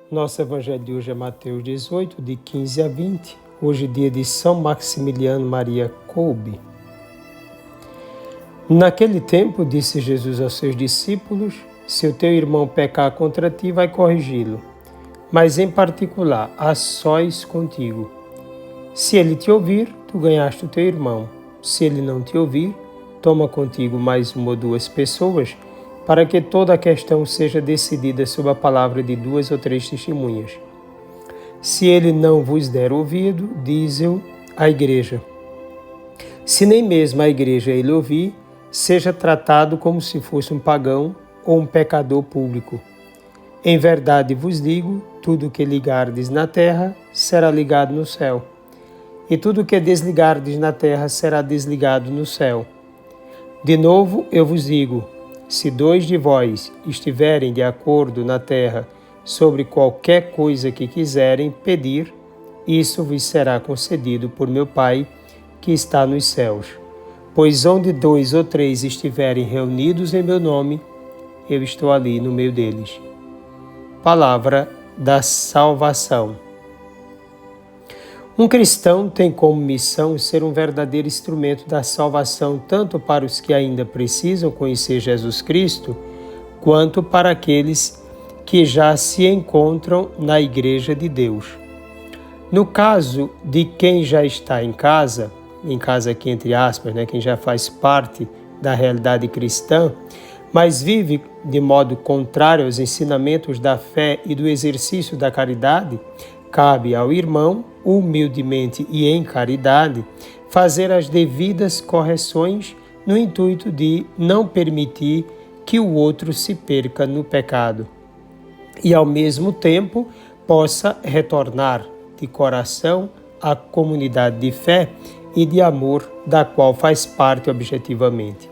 Nosso evangelho de hoje é Mateus 18, de 15 a 20. Hoje dia de São Maximiliano Maria Kolbe. Naquele tempo, disse Jesus aos seus discípulos: se o teu irmão pecar contra ti, vai corrigi-lo, mas em particular, a sós contigo. Se ele te ouvir, tu ganhaste o teu irmão. Se ele não te ouvir, toma contigo mais uma ou duas pessoas, para que toda a questão seja decidida sob a palavra de 2 ou 3 testemunhas. Se ele não vos der ouvido, dize-o à igreja. Se nem mesmo a igreja ele ouvir, seja tratado como se fosse um pagão ou um pecador público. Em verdade vos digo, tudo o que ligardes na terra será ligado no céu, e tudo o que desligardes na terra será desligado no céu. De novo eu vos digo, se 2 de vós estiverem de acordo na terra sobre qualquer coisa que quiserem pedir, isso vos será concedido por meu Pai que está nos céus. Pois onde 2 ou 3 estiverem reunidos em meu nome, eu estou ali no meio deles. Palavra da salvação. Um cristão tem como missão ser um verdadeiro instrumento da salvação tanto para os que ainda precisam conhecer Jesus Cristo, quanto para aqueles que já se encontram na Igreja de Deus. No caso de quem já está em casa aqui entre aspas, quem já faz parte da realidade cristã, mas vive de modo contrário aos ensinamentos da fé e do exercício da caridade, cabe ao irmão, humildemente e em caridade, fazer as devidas correções no intuito de não permitir que o outro se perca no pecado e, ao mesmo tempo, possa retornar de coração à comunidade de fé e de amor da qual faz parte objetivamente.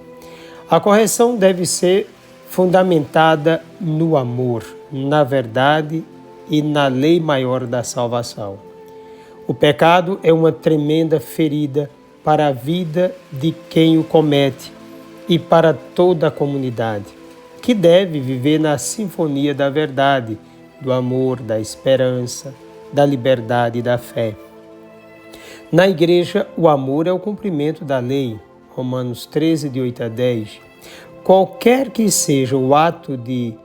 A correção deve ser fundamentada no amor, na verdade e na lei maior da salvação. O pecado é uma tremenda ferida para a vida de quem o comete e para toda a comunidade, que deve viver na sinfonia da verdade, do amor, da esperança, da liberdade e da fé. Na Igreja, o amor é o cumprimento da lei, Romanos 13, de 8 a 10. Qualquer que seja o ato de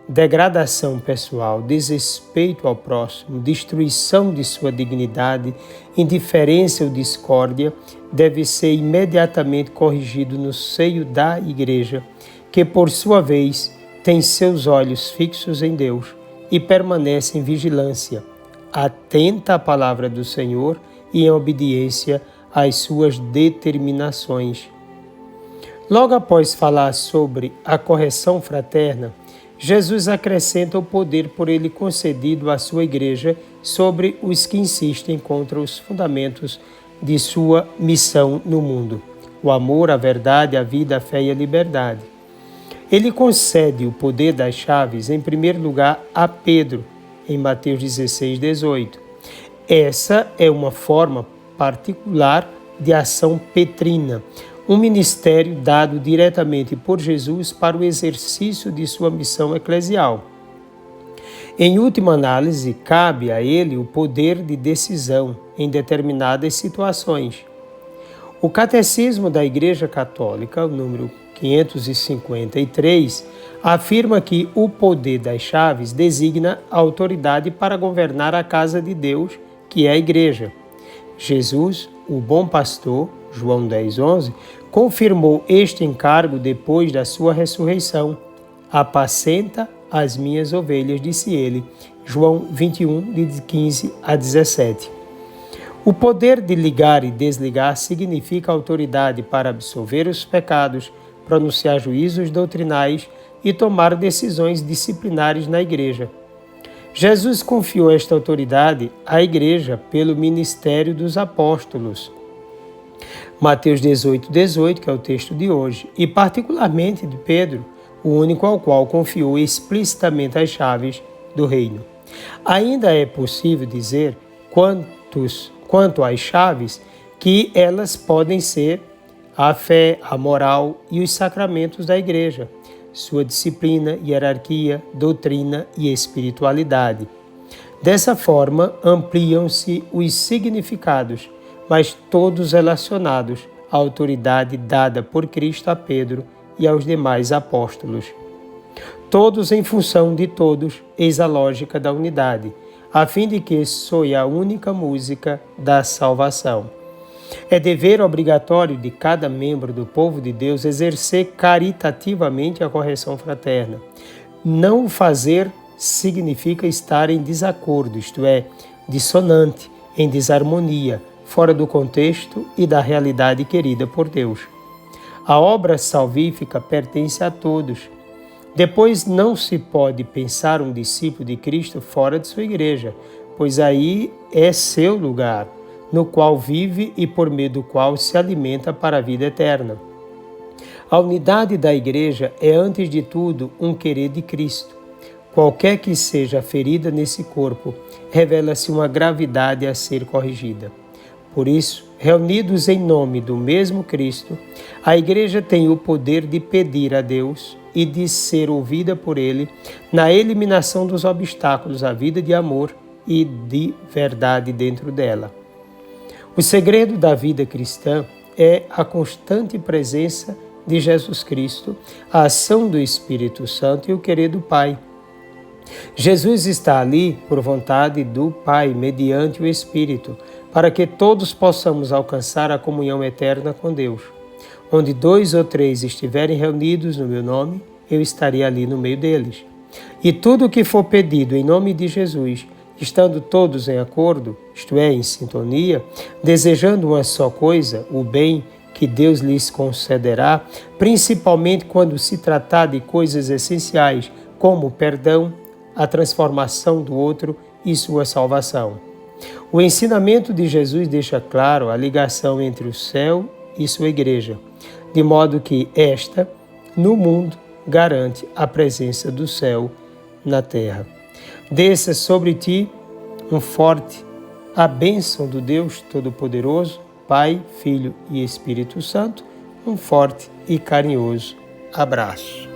degradação pessoal, desrespeito ao próximo, destruição de sua dignidade, indiferença ou discórdia, deve ser imediatamente corrigido no seio da Igreja, que, por sua vez, tem seus olhos fixos em Deus e permanece em vigilância, atenta à palavra do Senhor e em obediência às suas determinações. Logo após falar sobre a correção fraterna, Jesus acrescenta o poder por ele concedido à sua igreja sobre os que insistem contra os fundamentos de sua missão no mundo: o amor, a verdade, a vida, a fé e a liberdade. Ele concede o poder das chaves, em primeiro lugar, a Pedro, em Mateus 16, 18. Essa é uma forma particular de ação petrina, um ministério dado diretamente por Jesus para o exercício de sua missão eclesial. Em última análise, cabe a ele o poder de decisão em determinadas situações. O Catecismo da Igreja Católica, o número 553, afirma que o poder das chaves designa a autoridade para governar a casa de Deus, que é a Igreja. Jesus, o bom pastor, João 10:11, confirmou este encargo depois da sua ressurreição. Apacenta as minhas ovelhas, disse ele. João 21, de 15 a 17. O poder de ligar e desligar significa autoridade para absolver os pecados, pronunciar juízos doutrinais e tomar decisões disciplinares na Igreja. Jesus confiou esta autoridade à Igreja pelo ministério dos apóstolos. Mateus 18, 18, que é o texto de hoje, e particularmente de Pedro, o único ao qual confiou explicitamente as chaves do reino. Ainda é possível dizer, quanto às chaves, que elas podem ser a fé, a moral e os sacramentos da Igreja, sua disciplina, hierarquia, doutrina e espiritualidade. Dessa forma, ampliam-se os significados, mas todos relacionados à autoridade dada por Cristo a Pedro e aos demais apóstolos. Todos em função de todos, eis a lógica da unidade, a fim de que soe a única música da salvação. É dever obrigatório de cada membro do povo de Deus exercer caritativamente a correção fraterna. Não o fazer significa estar em desacordo, isto é, dissonante, em desarmonia, fora do contexto e da realidade querida por Deus. A obra salvífica pertence a todos. Depois, não se pode pensar um discípulo de Cristo fora de sua igreja, pois aí é seu lugar, no qual vive e por meio do qual se alimenta para a vida eterna. A unidade da igreja é, antes de tudo, um querer de Cristo. Qualquer que seja a ferida nesse corpo, revela-se uma gravidade a ser corrigida. Por isso, reunidos em nome do mesmo Cristo, a igreja tem o poder de pedir a Deus e de ser ouvida por Ele na eliminação dos obstáculos à vida de amor e de verdade dentro dela. O segredo da vida cristã é a constante presença de Jesus Cristo, a ação do Espírito Santo e o querer do Pai. Jesus está ali por vontade do Pai, mediante o Espírito, para que todos possamos alcançar a comunhão eterna com Deus. Onde 2 ou 3 estiverem reunidos no meu nome, eu estarei ali no meio deles. E tudo o que for pedido em nome de Jesus, estando todos em acordo, isto é, em sintonia, desejando uma só coisa, o bem que Deus lhes concederá, principalmente quando se tratar de coisas essenciais, como o perdão, a transformação do outro e sua salvação. O ensinamento de Jesus deixa claro a ligação entre o céu e sua igreja, de modo que esta, no mundo, garante a presença do céu na terra. Desça sobre ti a bênção do Deus Todo-Poderoso, Pai, Filho e Espírito Santo, um forte e carinhoso abraço.